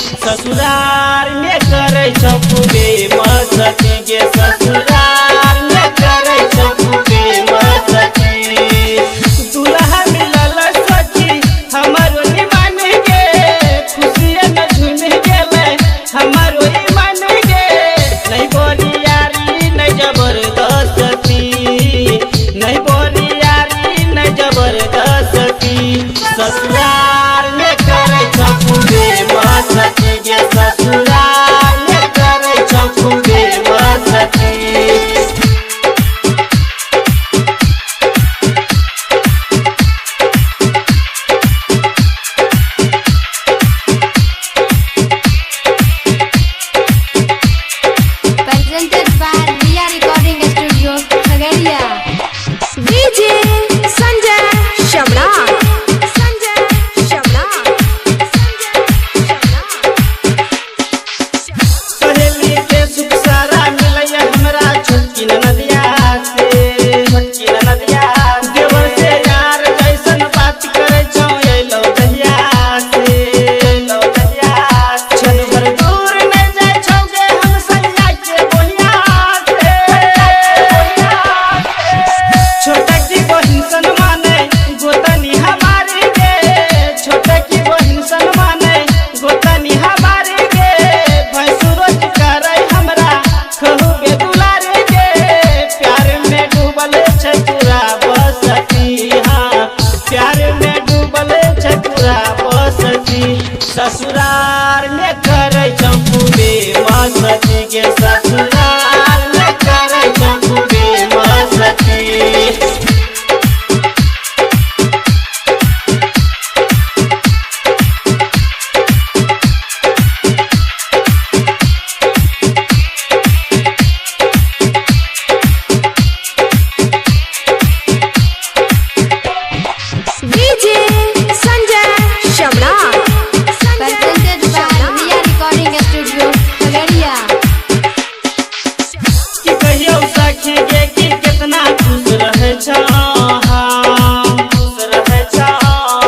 ससुराल में करे खूबे मस्ती गे ससुराल में करे खूबे मस्ती दुल्हा मिलल सखी हमारो निमन गे खुशियाँ न झूम गेले हमारो ईमान गे नहीं बोलियारी नहीं जबरदस्ती नहीं बोलियारी नहीं जबरदस्ती ससुराल में करे खूबे मस्ती गे ससुराल में करे खूबे मस्ती Presented by Riya Recording Studio, Khagaria. DJ Sanjay Shamla. सहेली के सुख सारा मिलैया हमरा छोटकी नदिया से देवर से यार जैसन बात करे छौ एलो दहिया से छन भर दूर न जाय छौ गे हम संगा के बोलिया से छोटा की बहिन सन माने गोतनी हमारी गे छोटा की बहिन सन माने गोतनी हमारी गे भैंसुरोज करे हमरा खूबे दुलारे गे प्यार में डूबल छै पूरा बसती हाँ प्यार में डूबल छै पूरा बसती ससुराल में करे खूबे मस्ती गे ससुराल में करे खूबे मस्ती DJ Sanjay Shamla. Presented by Riya Recording Studio, Khagaria. कि कहियो सखी गे कि कितना खुश रहे छौ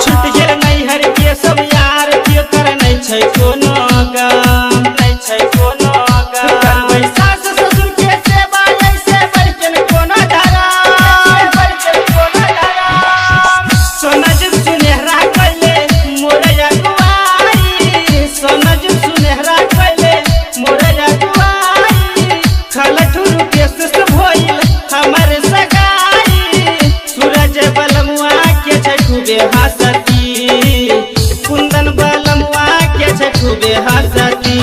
छूट गेल नैहर के सब यार के कर नहीं छै कोनो गम करबै सास ससुर के सेवा ऐसे बड़कन कोनो धरम सोनज सुनहरा कैले मोरे अगुवाई सोनज सुनहरा कैले मोरे अगुवाई खलठुर के सुस्त भइल हमर सगाई सूरज बलमुआ के छै खूबे हंसती कुंदन बलमुआ के छै खूबे हंसती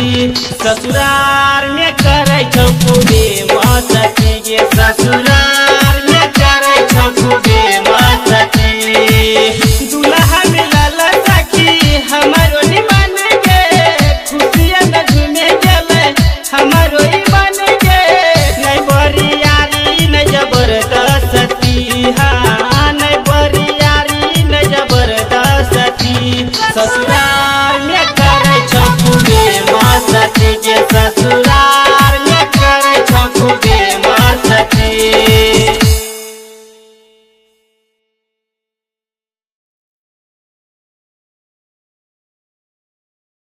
ससुराल में करे खूबे मस्ती गे ससुराल